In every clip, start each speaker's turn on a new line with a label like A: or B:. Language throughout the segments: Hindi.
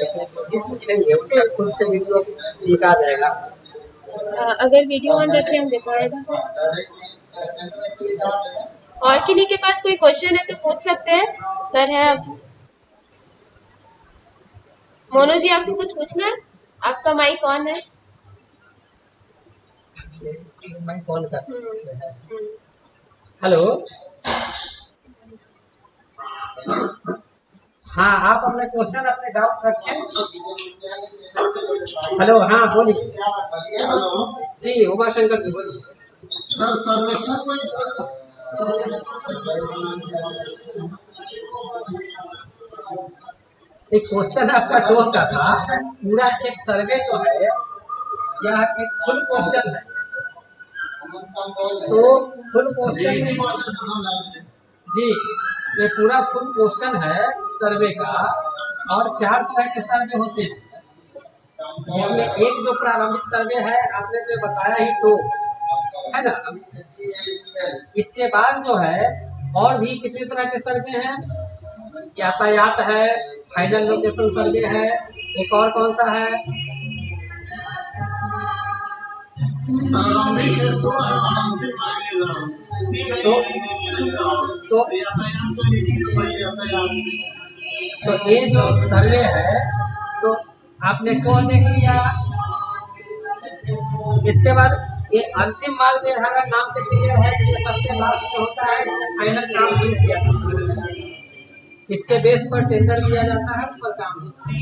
A: इसमें जो भी पूछेंगे उनका खुद से वीडियो लिखा जाएगा।
B: अगर वीडियो ऑन रखे होंगे तो आएगा सर। और किन्हीं के पास कोई क्वेश्चन है तो पूछ सकते हैं। सर है आप। मोनू जी आपको कुछ पूछना है? आपका माइक ऑन है।
A: माइक ऑन कर। हेलो, हाँ आप अपने क्वेश्चन अपने डाउट रखें। हेलो, हाँ बोलिए जी, उमा शंकर जी बोलिए।
C: सर सर्वेक्षण
A: एक क्वेश्चन आपका दो का था, पूरा एक सर्वे जो है यह एक फुल क्वेश्चन है, तो फुल क्वेश्चन जी ये पूरा फुल क्वेश्चन है सर्वे का, और 4 तरह के सर्वे होते हैं, जिसमें एक जो प्रारंभिक सर्वे है आपने तो बताया ही तो है ना। इसके बाद जो है और भी कितने तरह के सर्वे हैं, यातायात है, फाइनल लोकेशन सर्वे है, एक और कौन सा है, तो ये जो सर्वे है तो आपने कौन देख लिया। इसके बाद ये अंतिम मार्ग निर्धारण नाम से क्लियर है कि ये सबसे लास्ट में होता है, इसमें फाइनल काम शुरू किया जाता है, इसके बेस पर टेंडर दिया जाता है, उस पर काम होता है।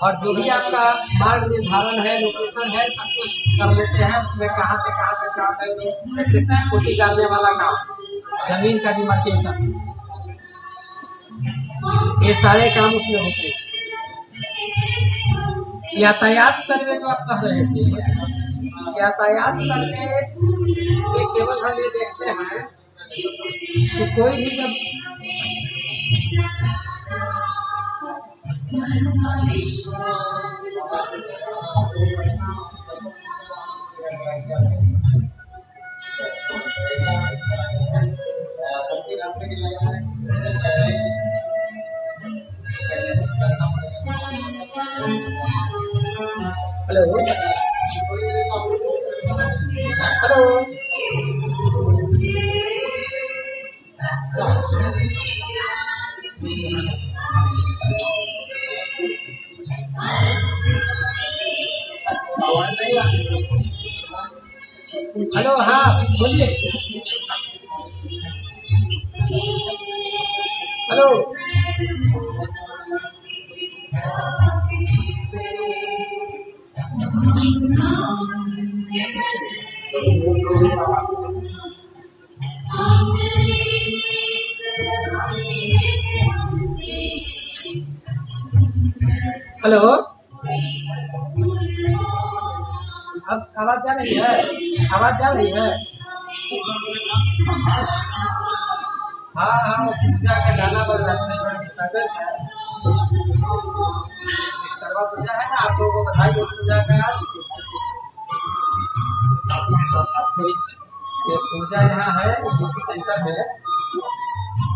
A: और जो भी आपका मार्ग निर्धारण है, लोकेशन है, सब कुछ कर लेते हैं, उसमें कहाँ से कहाँ तक काम है, खुटी डालने वाला काम, जमीन का डिमार्केशन, ये सारे काम उसमें होते हैं। यातायात सर्वे जो आप कह रहे थे, यातायात सर्वे में केवल हम ये देखते हैं कि कोई भी जब हेलो हेलो हेलो, हाँ बोलिए। हेलो, हेलो, आवाज जा रही है, आवाज जा रही है। हाँ हाँ, पूजा का गाना बज रहा है, डिस्टर्बेंस है, विश्वकर्मा पूजा है ना, आप लोगों को बताइए पूजा का। ये पूजा यहाँ है ड्यूटी सेंटर में,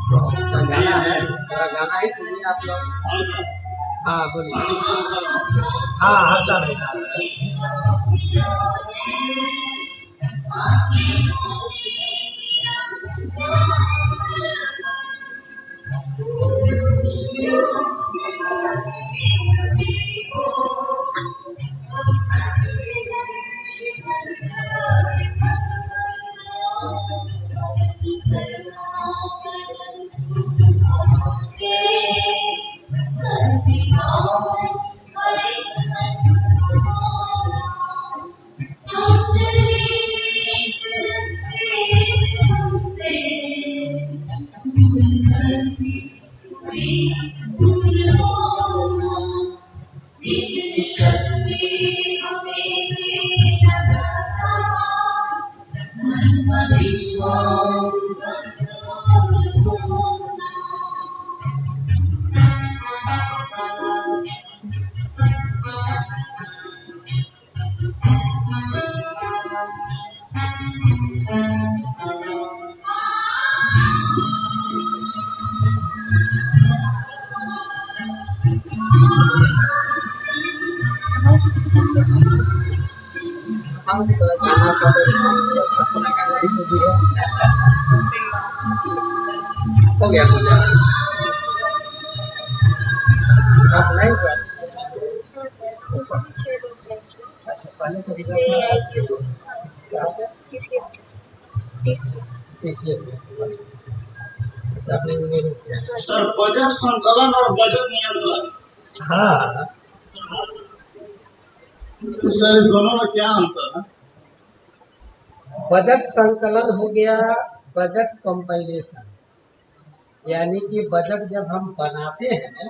A: तो उसका गाना है, पूरा गाना ही सुनिए आप लोग। हाँ बोलिए। हाँ हाँ चल रहा है। हम गाना का तो सपना का गाड़ी से भी है। हो गया आप नहीं सर। अच्छा पहले तो TCS में अच्छा आपने इंजीनियरिंग किया।
C: सर बजट संकलन और बजट नियंत्रण,
A: हाँ
C: तो सर दोनों में क्या अंतर है?
A: बजट संकलन हो गया बजट कंपाइलेशन, यानी कि बजट जब हम बनाते हैं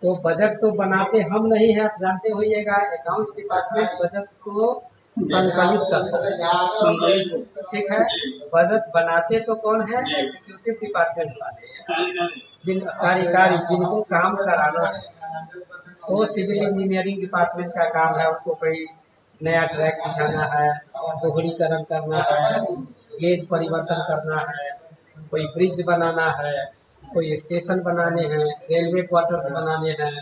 A: तो बजट तो बनाते हम नहीं है, आप जानते होइएगा अकाउंट्स डिपार्टमेंट बजट को संकलित करता है।
C: संकलित,
A: ठीक है, बजट बनाते तो कौन है? एग्जीक्यूटिव डिपार्टमेंट्स वाले हैं, जिन कार्यकारी जिनको काम कराना है। तो सिविल इंजीनियरिंग डिपार्टमेंट का काम है, उनको कोई नया ट्रैक बिछाना है, दोहरीकरण करना है, गेज परिवर्तन करना है, कोई ब्रिज बनाना है, कोई स्टेशन बनाने हैं, रेलवे क्वार्टर्स बनाने हैं,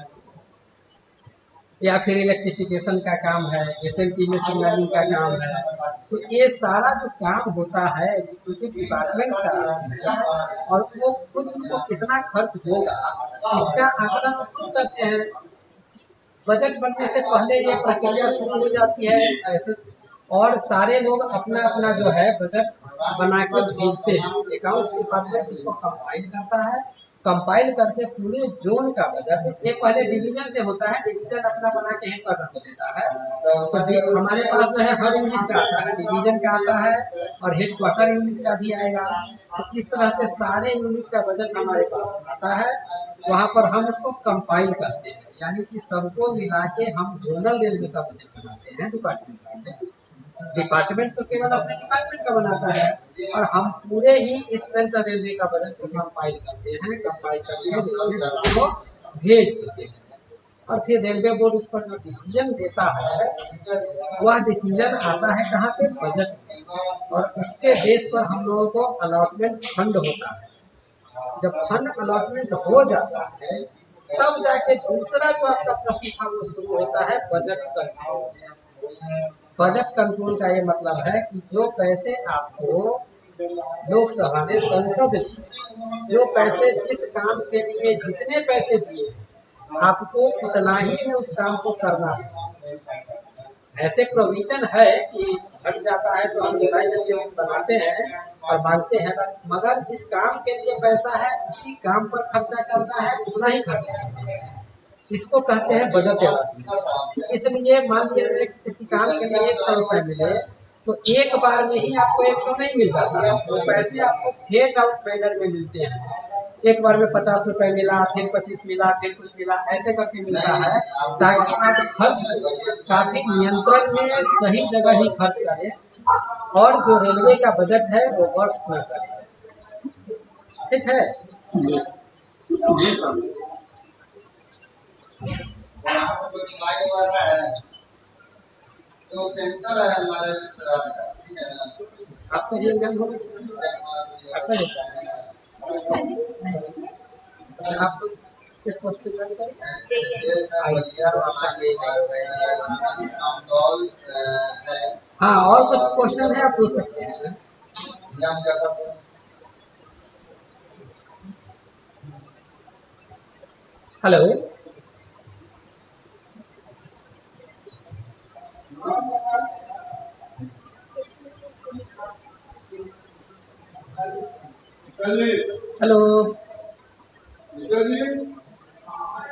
A: या फिर इलेक्ट्रिफिकेशन का काम है, SMT में सिग्नलिंग का काम है। तो ये सारा जो काम होता है एग्जीक्यूटिव डिपार्टमेंट्स का है, और वो खुद उनको कितना खर्च होगा इसका आंकलन वो खुद करते हैं। बजट बनने से पहले ये प्रक्रिया शुरू हो जाती है ऐसे, और सारे लोग अपना अपना जो है बजट बना के भेजते हैं। अकाउंट्स डिपार्टमेंट इसको कंपाइल करता है, कंपाइल करके पूरे जोन का बजट, ये पहले डिवीजन से होता है, डिवीजन अपना बना के हेडक्वार्टर को देता है। तो हमारे पास जो है हर यूनिट का आता है, डिवीजन का आता है और हेडक्वार्टर यूनिट का भी आएगा। तो इस तरह से सारे यूनिट का बजट हमारे पास आता है, वहाँ पर हम उसको कंपाइल करते हैं, यानी कि सबको मिला के हम जोनल रेलवे का बजट बनाते हैं डिपार्टमेंट का। डिपार्टमेंट तो केवल अपने डिपार्टमेंट का बनाता है, और हम पूरे ही इस सेंट्रल रेलवे का बजट कंपाइल करते हैं, कंपाइल करके रेलवे बोर्ड को भेज देते हैं, और फिर रेलवे बोर्ड उस पर जो डिसीजन देता है वह डिसीजन आता है कहाँ पे? बजट में, और उसके बेस पर हम लोगों को अलॉटमेंट फंड होता है। जब फंड अलॉटमेंट हो जाता है तब जाके दूसरा जो आपका प्रश्न था वो शुरू होता है बजट कंट्रोल। बजट कंट्रोल का ये मतलब है कि जो पैसे आपको लोकसभा ने, संसद ने जो पैसे जिस काम के लिए जितने पैसे दिए आपको उतना ही में उस काम को करना है। ऐसे प्रोविजन है कि घट जाता है तो हम रिवाइज स्टेटमेंट बनाते हैं और मांगते हैं, मगर जिस काम के लिए पैसा है उसी काम पर खर्चा करना है, उतना ही खर्चा करना है। इसको कहते हैं बजट अलॉटमेंट। इसलिए मान लीजिए किसी काम के लिए 100 रुपये मिले तो एक बार में ही आपको 100 नहीं मिल जाता है, तो पैसे आपको फेज आउट मैनर में मिलते हैं। एक बार में 50 रुपये मिला, फिर 25 मिला, फिर कुछ मिला, ऐसे करके मिलता है, ताकि आप खर्च काफी नियंत्रण में सही जगह ही खर्च करें, और जो रेलवे का बजट है वो वर्ष न करें। ठीक है
C: जी सर।
D: तो सेंटर है हमारे रिश्तेदार का, ठीक है ना?
A: आपका भी एग्जाम होगा, आपका नहीं, आप किस पोस्ट पे ज्वाइन करें? हाँ, और कुछ क्वेश्चन है आप पूछ सकते हैं। हेलो, हेलो,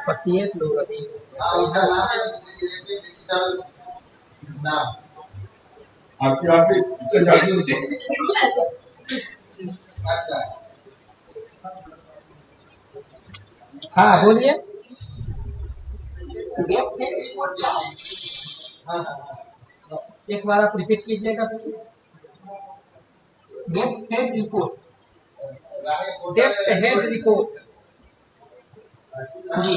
A: 48 लोग अभी
D: आपकी
A: हाँ बोलिए। एक बार आप रिपीट कीजिएगा please. Depth head report, depth head report ji.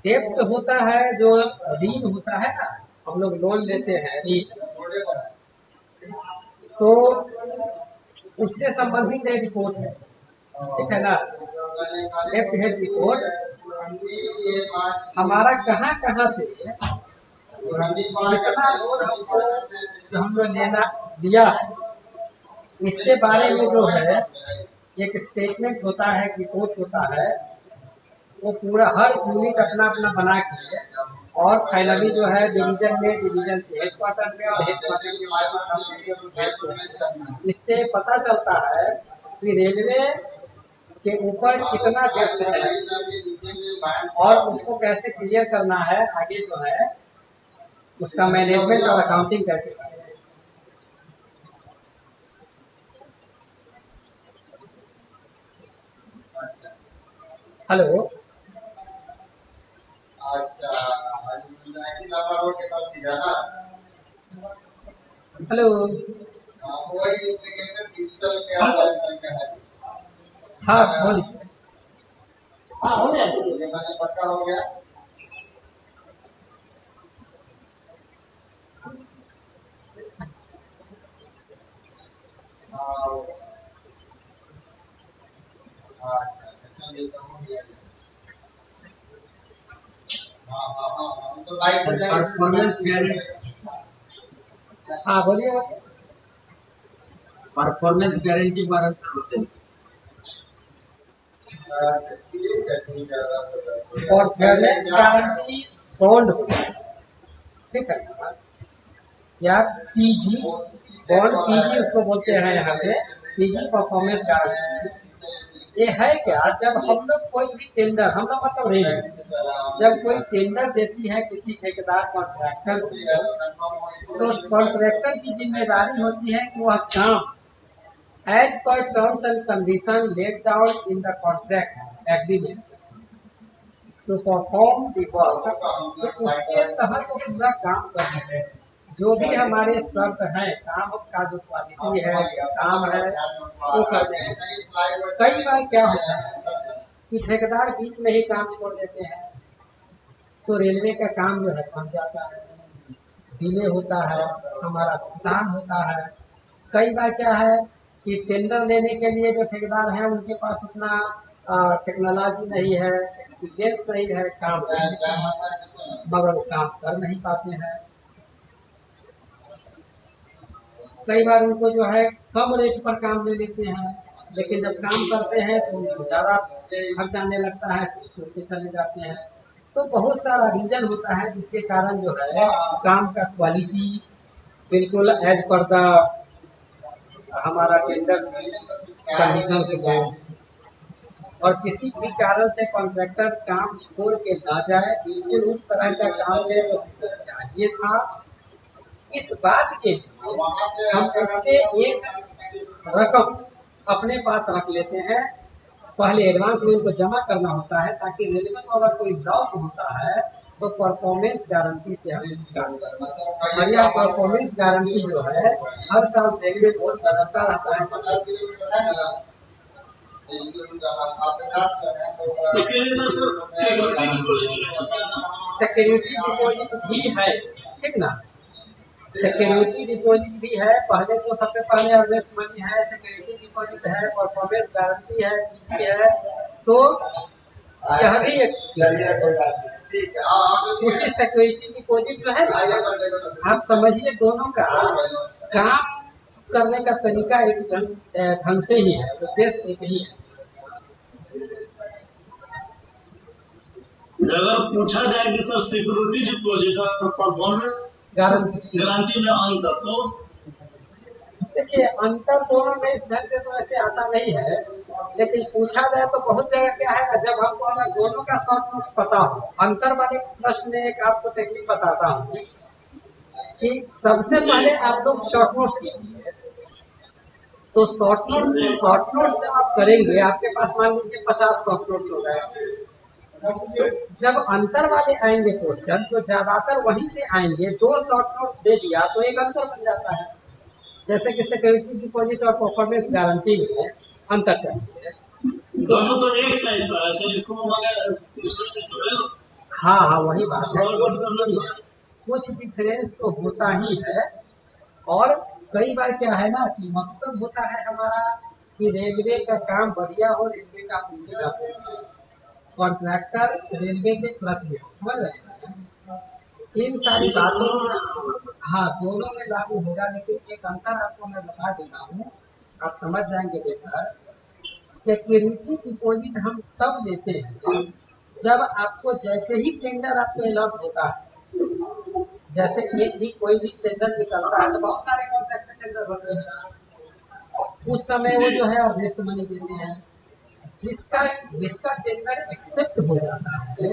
A: Depth होता है जो ऋण होता है ना, हम लोग लोन लेते हैं ऋण, तो उससे संबंधित एक रिपोर्ट है, ठीक है ना। डेप्थ हेड रिपोर्ट हमारा कहाँ कहाँ से कितना लोड हमको जो हम लोग लेना दिया है, इसके बारे में जो है एक स्टेटमेंट होता है, रिपोर्ट होता है, वो पूरा हर यूनिट अपना अपना बना के और फाइनली जो है डिवीजन में, डिवीजन से हेडक्वार्टर में और हेडक्वार्टर में भेजते हैं। इससे पता चलता है कि रेलवे के ऊपर कितना डेप्थ है और उसको कैसे क्लियर करना है, आगे जो है उसका मैनेजमेंट और अकाउंटिंग कैसे करना है। हेलो हेलो हाँ बोलिए।
C: हाँ हो गया।
D: ये मैंने पक्का हो गया।
E: परफॉर्मेंस गारंटी,
A: हाँ बोलिए।
E: परफॉर्मेंस गारंटी बारे में बताइए।
A: परफॉर्मेंस गारंटी बॉन्ड, ठीक है, या पीजी बॉन्ड, पीजी उसको बोलते हैं यहाँ पे, पीजी परफॉर्मेंस गारंटी। ये है क्या, जब हम लोग कोई भी टेंडर, हम लोग मतलब रेलवे जब कोई टेंडर देती है किसी ठेकेदार कॉन्ट्रैक्टर को, तो कॉन्ट्रैक्टर की जिम्मेदारी होती है कि वह काम as per terms and condition laid down in the contract agreement to perform the work, तो उसके तहत वो पूरा काम कर सकते हैं। जो भी हमारे शर्त है, काम का जो क्वालिटी है, काम है, वो करते हैं। कई बार क्या होता है कि ठेकेदार बीच में ही काम छोड़ देते हैं, तो रेलवे का काम जो है फंस जाता है, डिले होता है, हमारा नुकसान होता है। कई बार क्या है कि टेंडर लेने के लिए जो ठेकेदार हैं उनके पास उतना टेक्नोलॉजी नहीं है, एक्सपीरियंस नहीं है, काम मगर वो काम कर नहीं पाते हैं। कई बार उनको जो है कम रेट पर काम ले लेते हैं, लेकिन जब काम करते हैं तो उनको ज़्यादा खर्च आने लगता है, तो छोड़ के चले जाते हैं। तो बहुत सारा रीजन होता है जिसके कारण जो है काम का क्वालिटी बिल्कुल एज पर द हमारा टेंडर कंडीशन से हो, और किसी भी कारण से कॉन्ट्रैक्टर काम छोड़ के ना जाए, बिल्कुल उस तरह का काम है जो हमको चाहिए था। इस बात के लिए हम उससे एक रकम अपने पास रख लेते हैं, पहले एडवांस में उनको जमा करना होता है, ताकि रेलवे को अगर कोई लॉस होता है तो परफॉर्मेंस गारंटी से हमें निकाल सकते हैं। और यह परफॉर्मेंस गारंटी जो है हर साल रेलवे बोर्ड बदलता रहता है। सिक्योरिटी डिपॉजिट भी है, ठीक ना, सिक्योरिटी डिपॉजिट भी है। पहले तो सबसे पहले अर्नेस्ट मनी है, सिक्योरिटी डिपॉजिट है, परफॉर्मेंस गारंटी है, पीजी है, तो यह भी एक उसी सिक्योरिटी डिपॉजिट जो है ना, आप समझिए दोनों का काम करने का तरीका एक ढंग से ही है, उद्देश्य एक ही है।
C: अगर पूछा जाए कि सर सिक्योरिटी डिपॉजिट और परफॉर्मेंस गारंटी में अंतर, तो
A: देखिए अंतर दोनों में इस ढंग से तो ऐसे आता नहीं है, लेकिन पूछा जाए तो बहुत जगह क्या है ना, जब हमको अगर दोनों का शॉर्ट नोट्स पता हो, अंतर वाले प्रश्न में एक आपको टेक्निक बताता हूँ कि सबसे पहले आप लोग शॉर्ट नोट्स कीजिए। तो शॉर्ट नोट्स जब आप करेंगे, आपके पास मान लीजिए 50 शॉर्ट नोट्स हो गए, जब अंतर वाले आएंगे क्वेश्चन तो ज्यादातर वहीं से आएंगे। 2 शॉर्ट नोट्स दे दिया तो एक अंतर बन जाता है। जैसे कि सिक्योरिटी डिपॉजिट और परफॉर्मेंस गारंटी में अंतर चाहिए,
C: दोनों तो एक टाइप का है सर, इसको
A: हाँ हाँ वही बात है, कुछ डिफरेंस तो होता ही है। और कई बार क्या है ना कि मकसद होता है हमारा कि रेलवे का काम बढ़िया हो, रेलवे का पूंजी ना फंसे, कॉन्ट्रैक्टर, रेलवे के क्लच में, समझ रहे हैं? इन सारी बातों हाँ दोनों में लागू होगा, लेकिन एक अंतर आपको मैं बता देता हूँ, आप समझ जाएंगे बेहतर। सिक्योरिटी डिपॉजिट हम तब लेते हैं जब आपको जैसे ही टेंडर आपको अलॉट होता है, जैसे एक भी कोई भी टेंडर निकलता है तो बहुत सारे कॉन्ट्रैक्टर टेंडर होते हैं, उस समय वो जो है अर्जेस्ट मनी देते हैं। जिसका जिसका टेंडर एक्सेप्ट हो जाता है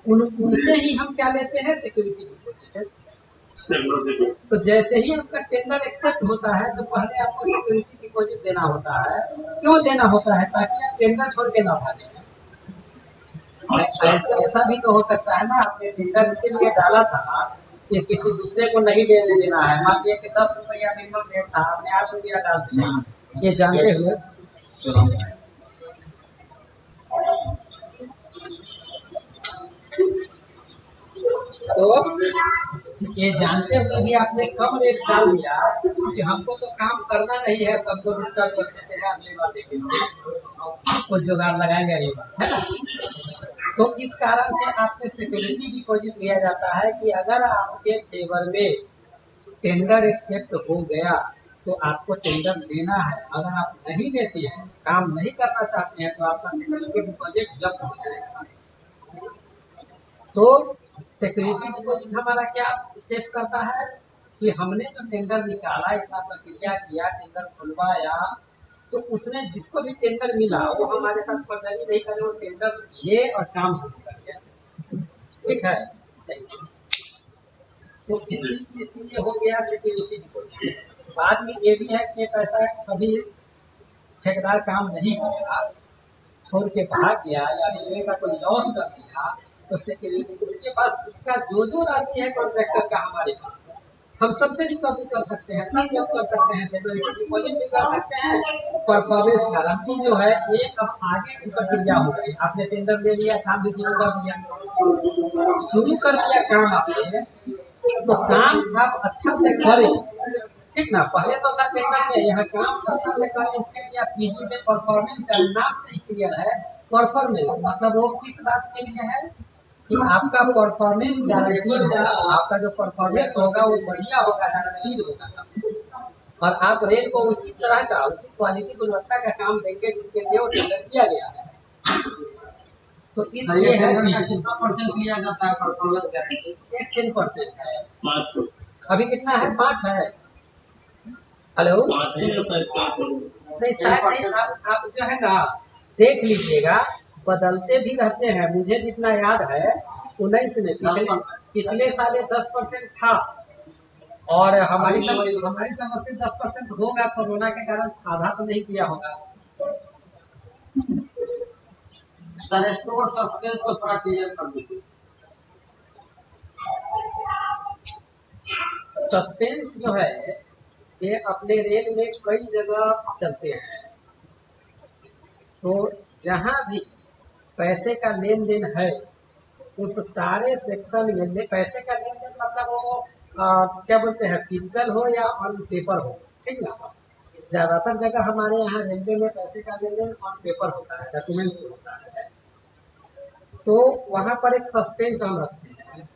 A: उनसे ही हम क्या लेते हैं, सिक्योरिटी डिपॉजिट। तो जैसे ही आपका टेंडर एक्सेप्ट होता है तो पहले आपको सिक्योरिटी डिपॉजिट देना होता है। क्यों देना होता है? ताकि आप टेंडर छोड़ के ना भागे। ऐसा भी तो हो सकता है ना, आपने टेंडर इसीलिए डाला था कि किसी दूसरे को नहीं लेने देना है। मान लिया कि 10 रुपया मिनिमम रेट था, आपने 8 रुपया डाल दिया, ये जानते हुए। तो ये जानते हुए भी आपने कम रेट डाल दिया कि हमको तो काम करना नहीं है, सबको डिस्टर्ब कर देते हैं, अगली बार देखेंगे कुछ जुगाड़ लगाएंगे अगली बार, है ना? तो इस कारण से आपके सिक्योरिटी डिपॉजिट लिया जाता है कि अगर आपके फेवर में टेंडर एक्सेप्ट हो गया तो आपको टेंडर लेना है। अगर आप नहीं लेते हैं, काम नहीं करना चाहते हैं, तो आपका सिक्योरिटी डिपॉजिट जब्त हो जाएगा। तो सिक्योरिटी डिपॉजिट हमारा क्या सेफ करता है कि हमने जो टेंडर निकाला, इतना प्रक्रिया किया, टेंडर खुलवाया, तो उसमें जिसको भी टेंडर मिला वो हमारे साथ फर्जरी नहीं करे, वो टेंडर लिए और काम शुरू कर दिया। ठीक है, तो इसलिए हो गया सिक्योरिटी डिपॉजिट। बाद में ये भी है कि पैसा कभी ठेकेदार काम नहीं किया, छोड़ के भाग गया या रेलवे का कोई लॉस कर दिया, तो सिक्योरिटी उसके पास उसका जो राशि है कॉन्ट्रैक्टर का हमारे पास है, हम सबसे रिकवरी कर सकते हैं, सब जब्त कर सकते हैं, सिक्योरिटी डिपॉजिट भी कर सकते हैं। परफॉर्मेंस गारंटी जो है ये अब आगे की प्रक्रिया हो गई। आपने टेंडर ले लिया, काम भी शुरू कर दिया काम आपने, तो काम आप अच्छा से करें, ठीक ना? पहले तो था टेंडर में, यहाँ काम अच्छा से करें, इसके लिए आप पीजी में परफॉर्मेंस का नाम से ही क्लियर है। परफॉर्मेंस मतलब वो किस बात के लिए है कि आपका परफॉर्मेंस गारंटीड होगा, आपका जो परफॉर्मेंस होगा वो बढ़िया होगा, गारंटीड होगा, और आप रेल को उसी तरह का, उसी क्वालिटी गुणवत्ता का काम देंगे जिसके लिए वो टेंडर किया गया है। तो इसलिए है कितना परसेंट लिया जाता है परफॉर्मेंस गारंटी? 10% है। अभी कितना है? 5 है। हेलो, नहीं शायद आप जो है ना देख लीजिएगा, बदलते भी रहते हैं। मुझे जितना याद है 19 में पिछले साल 10% था, और हमारी समझ से 10% होगा। कोरोना के कारण आधा तो नहीं किया होगा।
E: सर स्टोर सस्पेंस को थोड़ा क्लियर कर दीजिए।
A: सस्पेंस जो है ये अपने रेल में कई जगह चलते हैं। तो जहाँ भी पैसे का लेन देन है उस सारे सेक्शन में, पैसे का लेन देन मतलब वो क्या बोलते हैं, फिजिकल हो या ऑन पेपर हो, ठीक ना? ज़्यादातर जगह हमारे यहाँ रेलवे में पैसे का लेन देन ऑन पेपर होता है, डॉक्यूमेंट्स में होता है। तो वहाँ पर एक सस्पेंस हम रखते हैं।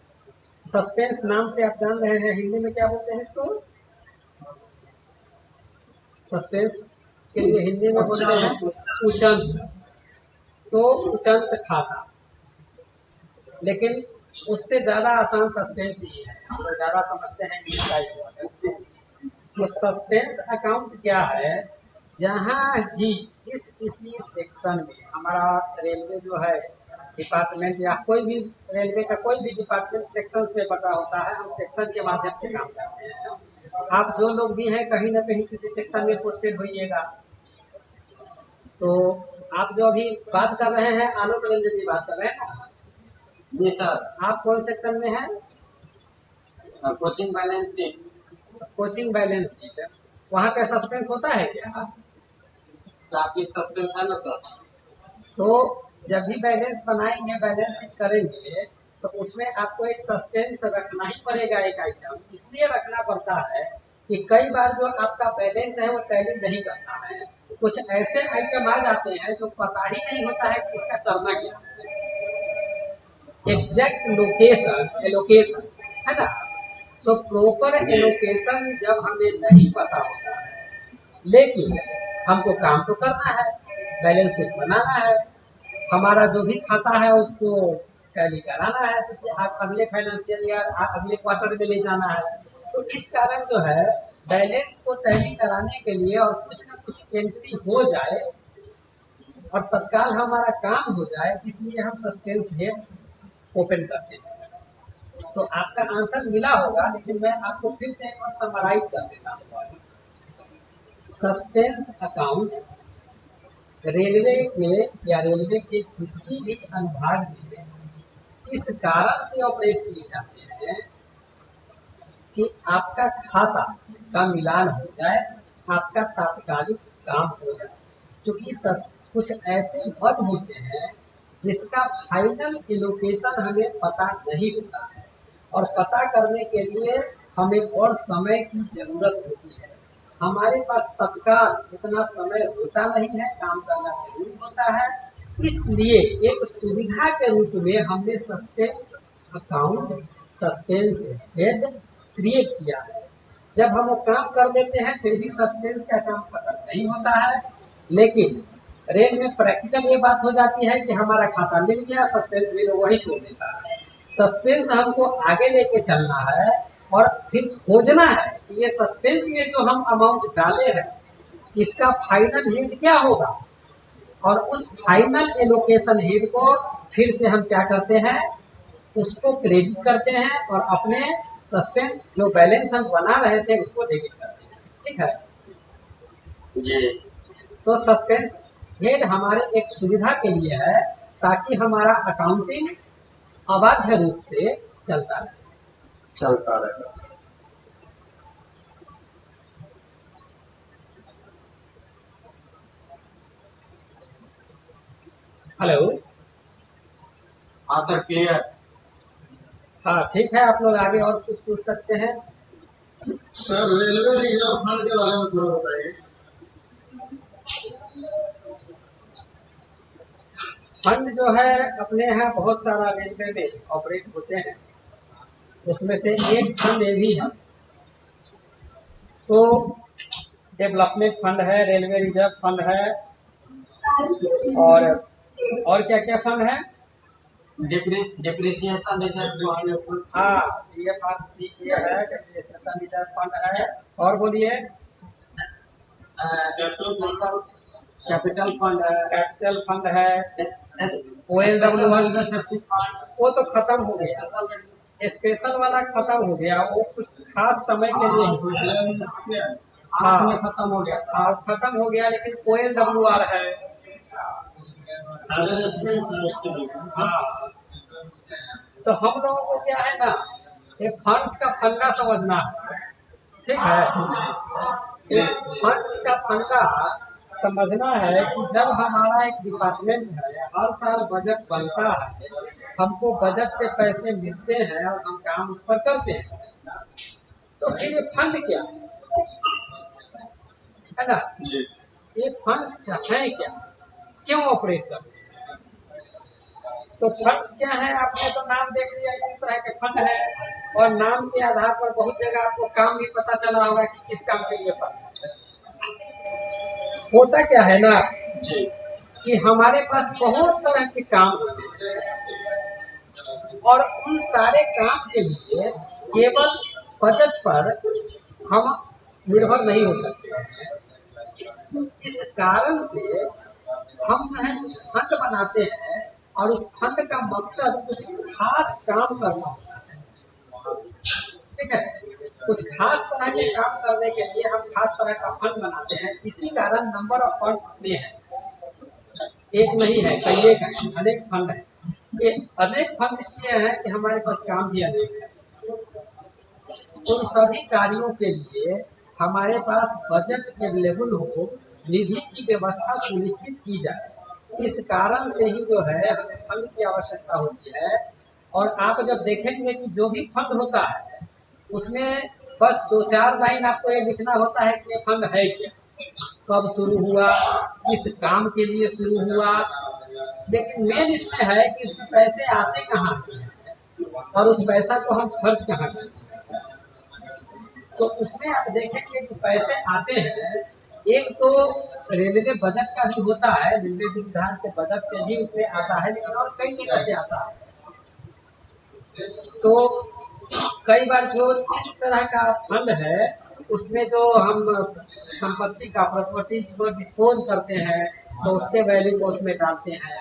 A: सस्पेंस नाम से आप जान रहे हैं, हिंदी में क्या बोलते हैं इसको? सस्पेंस के लिए हिंदी में बोलते हैं उचंत। तो उचंत खाता, लेकिन उससे ज़्यादा आसान सस्पेंस ही है, हम लोग ज़्यादा समझते हैं कि तो सस्पेंस अकाउंट क्या है? जहाँ भी जिस किसी सेक्शन में हमारा रेलवे जो है डिपार्टमेंट या कोई भी रेलवे का कोई भी डिपार्टमेंट सेक्शंस में बटा होता है, हम सेक्शन के माध्यम से काम करते हैं। आप जो लोग भी हैं कहीं ना कहीं किसी सेक्शन में पोस्टेड होइएगा। तो आप जो अभी बात कर रहे हैं आलोक रंजन जी बात कर रहे हैं ना?
E: जी सर।
A: आप कौन सेक्शन में हैं?
E: Coaching balance sheet.
A: Coaching balance sheet, वहाँ पे सस्पेंस होता है क्या?
E: काफी सस्पेंस है ना सर।
A: तो जब भी बैलेंस बनाएंगे, बैलेंस शीट करेंगे, तो उसमें आपको एक सस्पेंस रखना ही पड़ेगा। एक आइटम इसलिए रखना पड़ता है कि कई बार जो आपका बैलेंस है वो टैली नहीं करता है, कुछ ऐसे आइटम आ जाते हैं जो पता ही नहीं होता है कि इसका करना क्या है। एग्जैक्ट लोकेशन एलोकेशन है ना। सो प्रॉपर एलोकेशन जब हमें नहीं पता होता है, लेकिन हमको काम तो करना है, बैलेंस शीट बनाना है, हमारा जो भी खाता है उसको टैली कराना है, तो आप अगले फाइनेंशियल ईयर अगले क्वार्टर में ले जाना है। तो इस कारण जो है बैलेंस को टैली कराने के लिए और कुछ ना कुछ एंट्री हो जाए और तत्काल हमारा काम हो जाए, इसलिए हम सस्पेंस हेड ओपन करते हैं। तो आपका आंसर मिला होगा, लेकिन मैं आपको फिर से एक बार समराइज कर देता हूँ। सस्पेंस अकाउंट रेलवे में या रेलवे के किसी भी अनुभाग में इस कारण से ऑपरेट किए जाते हैं कि आपका खाता का मिलान हो जाए, आपका तात्कालिक काम हो जाए। क्योंकि कुछ ऐसे पद होते हैं जिसका फाइनल एलोकेशन हमें पता नहीं होता है, और पता करने के लिए हमें और समय की जरूरत होती है। हमारे पास तत्काल इतना समय होता नहीं है, काम करना जरूरी होता है, इसलिए एक सुविधा के रूप में हमने suspense account suspense head create किया है। जब हम वो काम कर देते हैं फिर भी सस्पेंस का काम खत्म नहीं होता है, लेकिन रेल में प्रैक्टिकल ये बात हो जाती है कि हमारा खाता मिल गया, सस्पेंस भी लोग वही छोड़ देता है। सस्पेंस हमको आगे लेके चलना है और फिर खोजना है कि ये सस्पेंस में जो हम अमाउंट डाले हैं इसका फाइनल हेड क्या होगा, और उस फाइनल एलोकेशन हेड को फिर से हम क्या करते हैं, उसको क्रेडिट करते हैं और अपने सस्पेंस जो बैलेंस हम बना रहे थे उसको डेबिट करते हैं। ठीक है
E: जी।
A: तो सस्पेंस हेड हमारे एक सुविधा के लिए है ताकि हमारा अकाउंटिंग अबाध्य रूप से चलता रहे। हेलो।
E: हाँ सर, क्लियर।
A: हाँ ठीक है, आप लोग आगे और कुछ पूछ सकते हैं।
C: सर रेलवे रिजर्व फंड के बारे में थोड़ा बताइए।
A: फंड जो है अपने यहाँ बहुत सारा रेलवे में ऑपरेट होते हैं, उसमें से एक फंड ये भी है। तो डेवलपमेंट फंड है, रेलवे रिजर्व फंड है, और क्या क्या फंड है,
E: डिप्रिसिएशन रिजर्व।
A: हाँ DFRC है, डेप्रिसिएशन रिजर्व फंड है, और बोलिए
E: कैपिटल फंड है,
A: कैपिटल फंड है, OLW वो तो खत्म हो गया, स्पेशल वाला खत्म हो गया, वो कुछ खास समय के लिए हाँ
E: खत्म हो गया।
A: हाँ खत्म हो गया, लेकिन OLWR है। हाँ तो हम लोगों को क्या है ना, ये फंड्स का फंडा समझना है। ठीक है, फंड्स का फंडा समझना है कि जब हमारा एक डिपार्टमेंट है, हर साल बजट बनता है, हमको बजट से पैसे मिलते हैं और हम काम उस पर करते हैं, तो फिर ये फंड क्या है ना, ये फंड्स है क्या, क्यों ऑपरेट करते हैं। तो फंड्स क्या है, आपने तो नाम देख लिया, इस तरह के फंड है, और नाम के आधार पर बहुत जगह आपको काम भी पता चला होगा कि किस काम के लिए फंड है। होता क्या है ना
E: जी,
A: कि हमारे पास बहुत तरह के काम होते हैं, और उन सारे काम के लिए केवल बजट पर हम निर्भर नहीं हो सकते हैं। इस कारण से हम जो है कुछ फंड बनाते हैं, और उस फंड का मकसद कुछ खास काम करना होता है। ठीक है, कुछ खास तरह के काम करने के लिए हम खास तरह का फंड बनाते हैं। इसी कारण नंबर ऑफ फंड्स इतने हैं, एक नहीं है, कई एक है, अनेक फंड है। ये अनेक फंड इसलिए है कि हमारे पास काम भी अनेक है। उन सभी कार्यों के लिए हमारे पास बजट अवेलेबल हो, निधि की व्यवस्था सुनिश्चित की जाए। इस कारण से ही जो है हमें फंड की आवश्यकता होती है। और आप जब देखेंगे कि जो भी फंड होता है उसमें बस 2-4 लाइन आपको ये लिखना होता है कि ये फंड है क्या, कब शुरू हुआ, किस काम के लिए शुरू हुआ, लेकिन मेन इसमें है कि उसमें पैसे आते कहाँ से और उस पैसा को हम खर्च कहाँ करते हैं। तो उसमें आप देखेंगे कि पैसे आते हैं, एक तो रेलवे बजट का भी होता है, रेलवे विधान से बजट से भी उसमें आता है, लेकिन और कई जगह से आता है। तो कई बार जो जिस तरह का फंड है उसमें जो हम संपत्ति का प्रॉपर्टी को डिस्पोज करते हैं तो उसके वैल्यू को उसमें डालते हैं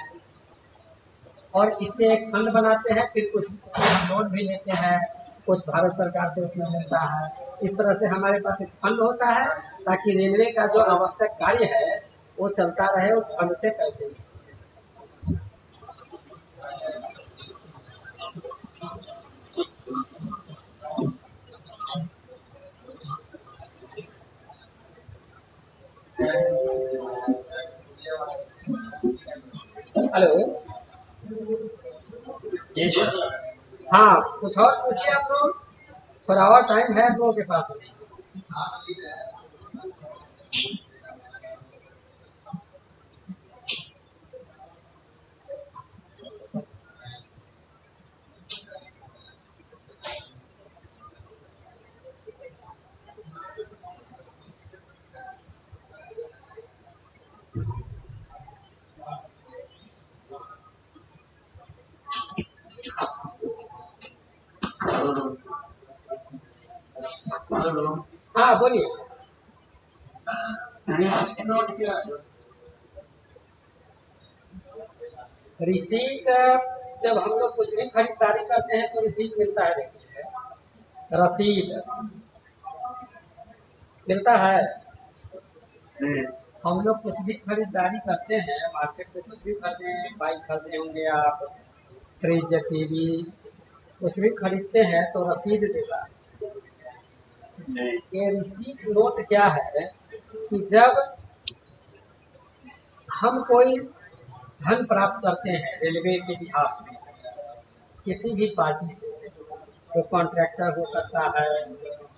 A: और इससे एक फंड बनाते हैं, फिर कुछ उसमें हम लोन भी लेते हैं, कुछ भारत सरकार से उसमें मिलता है। इस तरह से हमारे पास एक फंड होता है ताकि रेलवे का जो आवश्यक कार्य है वो चलता रहे, उस फंड से पैसे। हेलो,
C: जी सर।
A: हाँ कुछ और पूछिए आप लोग, थोड़ा और टाइम है आप लोगों के पास। हाँ बोलिए।
D: नोट क्या है?
A: रिसीट, जब हम लोग कुछ भी खरीदारी करते हैं तो रिसीट मिलता है, देखिए रसीद मिलता है। हम लोग कुछ भी खरीदारी करते हैं, मार्केट से कुछ भी खरीदे हैं, बाइक खरीदे होंगे आप, फ्रिज, टीवी, कुछ भी खरीदते हैं तो रसीद देता है। ये रिसीट नोट क्या है कि जब हम कोई धन प्राप्त करते हैं रेलवे के बिहाफ में किसी भी पार्टी से, तो कॉन्ट्रैक्टर हो सकता है,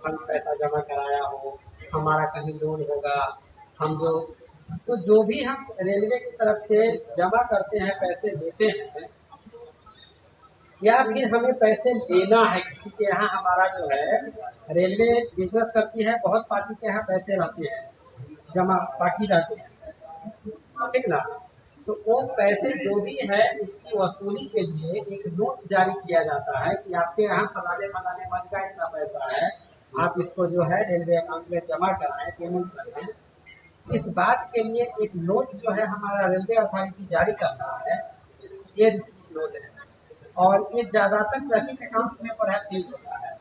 A: हम पैसा जमा कराया हो, हमारा कहीं लोन होगा, हम जो भी हम रेलवे की तरफ से जमा करते हैं, पैसे देते हैं, या फिर हमें पैसे लेना है किसी के यहाँ। हमारा जो है रेलवे बिजनेस करती है, बहुत पार्टी के यहाँ पैसे रहते हैं जमा बाकी रहते हैं, ठीक ना। तो वो पैसे जो भी है उसकी वसूली के लिए एक नोट जारी किया जाता है कि आपके यहाँ फलाने फलाने मन का इतना पैसा है, आप इसको जो है रेलवे अकाउंट में जमा कराएं, पेमेंट करें। इस बात के लिए एक नोट जो है हमारा रेलवे अथॉरिटी जारी करता है, ये रिसीट नोट है। और ये ज्यादातर ट्रैफिक अकाउंट्स में परहैप्स यूज होता है।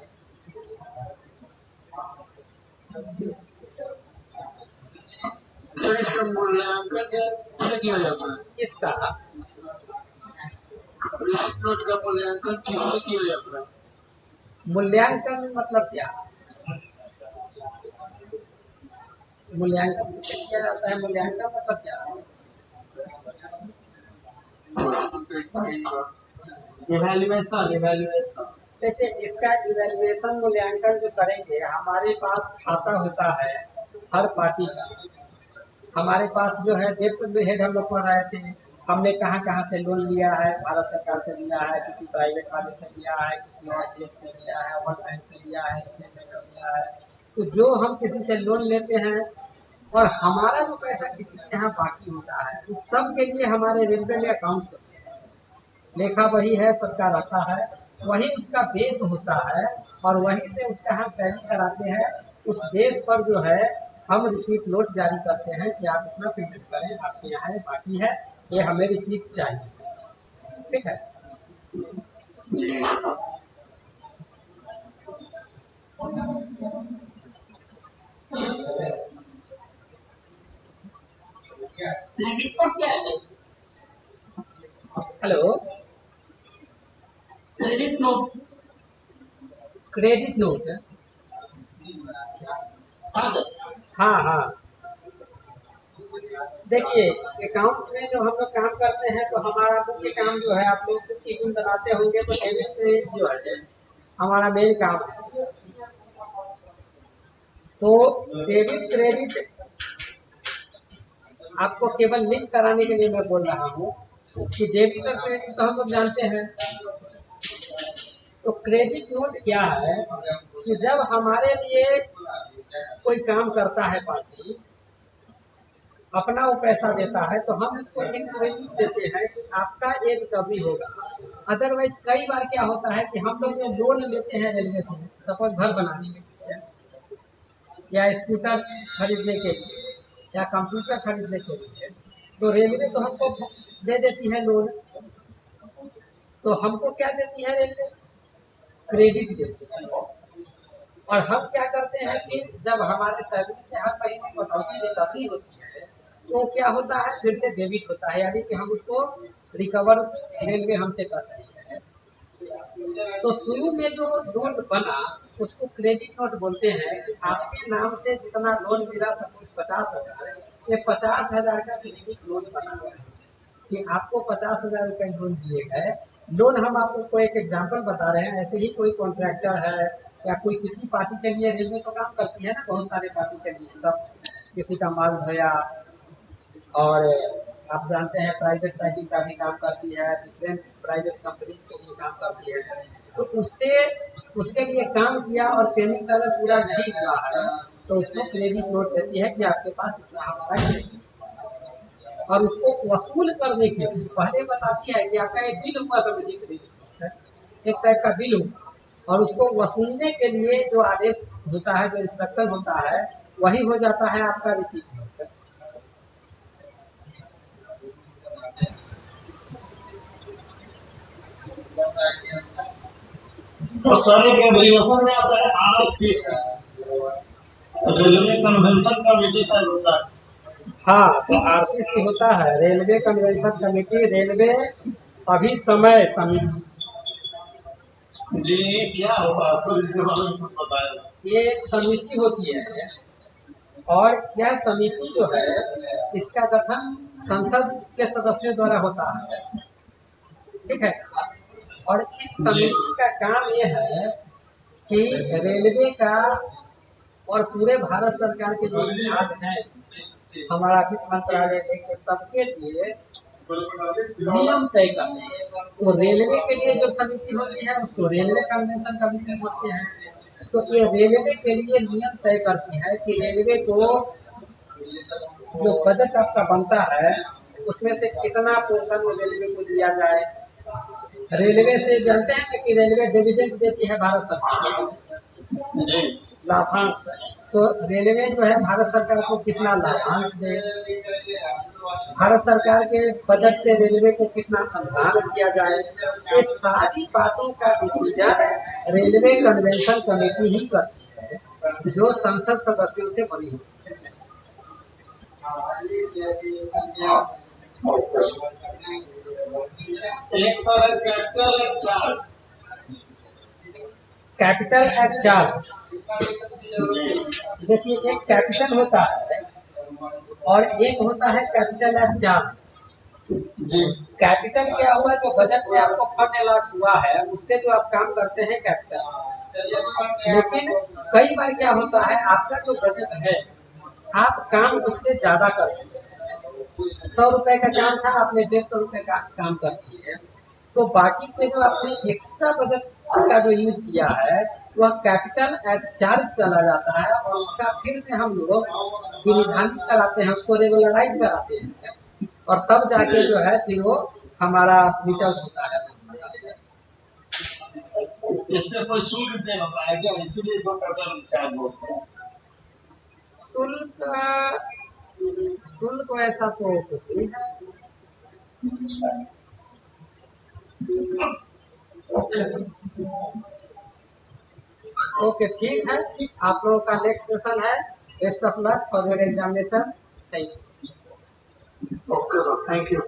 D: सर इसका मूल्यांकन कैसे किया जाता है?
A: किसका?
D: रिसीट नोट का मूल्यांकन किससे किया जाता है?
A: मूल्यांकन मतलब क्या? मूल्यांकन किससे किया जाता है? मूल्यांकन मतलब क्या?
E: इवैल्यूएशन।
A: देखिए इसका इवैल्यूएशन मूल्यांकन जो करेंगे, हमारे पास खाता होता है हर पार्टी का। हमारे पास जो है डेप्ट हेड हम लोग पढ़ रहे थे, हमने कहाँ कहाँ से लोन लिया है, भारत सरकार से लिया है, किसी प्राइवेट वाले से लिया है, किसी और देश से लिया है, वर्ल्ड बैंक से लिया है, इससे लिया है। तो जो हम किसी से लोन लेते हैं और हमारा जो पैसा किसी के यहाँ बाकी होता है, उस सब के लिए हमारे रेलवे में अकाउंट्स होते हैं, लेखा वही है, सबका रहता है, वही उसका बेस होता है और वहीं से उसका हम टैली कराते हैं। उस बेस पर जो है हम रिसीट नोट जारी करते हैं कि आप इतना पेमेंट करें, आपके यहाँ है, बाकी है, ये हमें रिसीट चाहिए, ठीक है।
C: क्रेडिट कार्ड क्या है?
A: Hello,
C: credit note.
A: Credit note, हाँ हाँ। देखिए अकाउंट्स में जो हम लोग काम करते हैं तो हमारा मुख्य काम जो है, आप लोग टीम बनाते होंगे तो डेबिट क्रेडिट जो है हमारा मेन काम है। तो डेबिट क्रेडिट आपको केवल लिंक कराने के लिए मैं बोल रहा हूँ कि डेबिट और क्रेडिट तो हम लोग जानते हैं। तो क्रेडिट नोट क्या है कि जब हमारे लिए कोई काम करता है पार्टी, अपना वो पैसा देता है, तो हम उसको एक क्रेडिट देते हैं कि आपका एक रिकवरी होगा। अदरवाइज कई बार क्या होता है कि हम लोग जो लोन लेते हैं रेलवे से, सपोज घर बनाने के लिए या स्कूटर खरीदने के लिए या कंप्यूटर खरीदने के लिए, तो रेलवे तो हमको दे देती है लोन। तो हमको क्या देती है रेलवे? क्रेडिट देती है। और हम क्या करते हैं कि जब हमारे सैलरी से हर महीने कटौती रिकवरी होती है, तो क्या होता है, फिर से डेबिट होता है, यानी कि हम उसको रिकवर रेलवे हमसे कर रही है। तो शुरू में जो लोन बना उसको क्रेडिट नोट बोलते हैं कि आपके नाम से जितना लोन मिला, सपोज 50,000, ये 50,000 का क्रेडिट लोन बना हुआ है कि आपको 50,000 रुपये लोन दिए गए। लोन हम आपको एक एग्जांपल बता रहे हैं। ऐसे ही कोई कॉन्ट्रैक्टर है या कोई किसी पार्टी के लिए, रेलवे तो काम करती है ना बहुत सारे पार्टी के लिए, सब किसी का माल ढोया, और आप जानते हैं प्राइवेट साइकिल का भी काम करती है, डिफरेंट प्राइवेट कंपनीज के लिए काम करती है। तो उसके लिए काम किया और पेमेंट अगर पूरा नहीं हुआ है तो उसको क्रेडिट नोट देती है कि आपके पास इतना हमारा क्रेडिट, और उसको वसूल करने के लिए पहले बताती है कि आपका एक बिल हुआ, समझिए क्रेडिट है, एक टाइप का बिल हुआ, और उसको वसूलने के लिए जो आदेश होता है, जो इंस्ट्रक्शन होता है, वही हो जाता है आपका रिसीप्ट।
C: तो सर एक एब्रीविएशन में आता है आरसीसी, रेलवे कन्वेंशन कमेटी शायद होता है।
A: हाँ, तो आरसीसी होता है, रेलवे कन्वेंशन कमेटी, रेलवे अभिसमय समिति।
C: जी क्या होता है सर, इसके बारे में कुछ बताया।
A: ये एक समिति होती है, और यह समिति जो है इसका गठन संसद के सदस्यों द्वारा होता है, ठीक है। और इस समिति का काम यह है कि रेलवे का और पूरे भारत सरकार के जो विभाग हैं, हमारा वित्त मंत्रालय के, सबके लिए नियम तय करना। तो रेलवे के लिए जो समिति होती है उसको रेलवे कन्वेंशन कमेटी बोलते हैं। तो ये रेलवे के लिए नियम तय करती है कि रेलवे को जो बजट आपका बनता है उसमें से कितना पोर्शन रेलवे को दिया जाए। रेलवे से जानते हैं कि रेलवे डिविडेंड देती है भारत सरकार, लाभांश। तो रेलवे जो है भारत सरकार को कितना लाभांश दे, भारत सरकार के बजट से रेलवे को कितना अनुदान दिया जाए, ये सारी बातों का डिसीजन रेलवे कन्वेंशन कमेटी ही करती है, जो संसद सदस्यों से बनी होती है।
C: एक sir capital act charge,
A: capital act charge देखिए, एक कैपिटल होता है और एक होता है capital act charge.
C: G
A: capital क्या हुआ, जो बजट में आपको फंड अलॉट हुआ है उससे जो आप काम करते हैं कैपिटल। लेकिन कई बार क्या होता है, आपका जो बजट है आप काम उससे ज्यादा करते हैं। 100 रुपए का काम था, आपने 150 रुपए का काम कर दिए, तो बाकी के जो आपने एक्स्ट्रा बजट का जो यूज किया है वह कैपिटल एक्ट चार्ज चला जाता है, और उसका फिर से हम लोग विनिधानित कराते हैं, उसको रेगुलराइज कराते हैं, और तब जाके जो है फिर वो हमारा रिटर्न होता है।
C: इसमें कोई शुल्क नहीं होता है क्या, इसीलिए इसको कैपिटल चार्ज बोलते हैं।
A: शुल्क वैसा तो कुछ नहीं है। ओके, ठीक है। आप लोगों का नेक्स्ट सेशन है। Best of luck for your examination. Thank you.
C: Okay sir, thank you.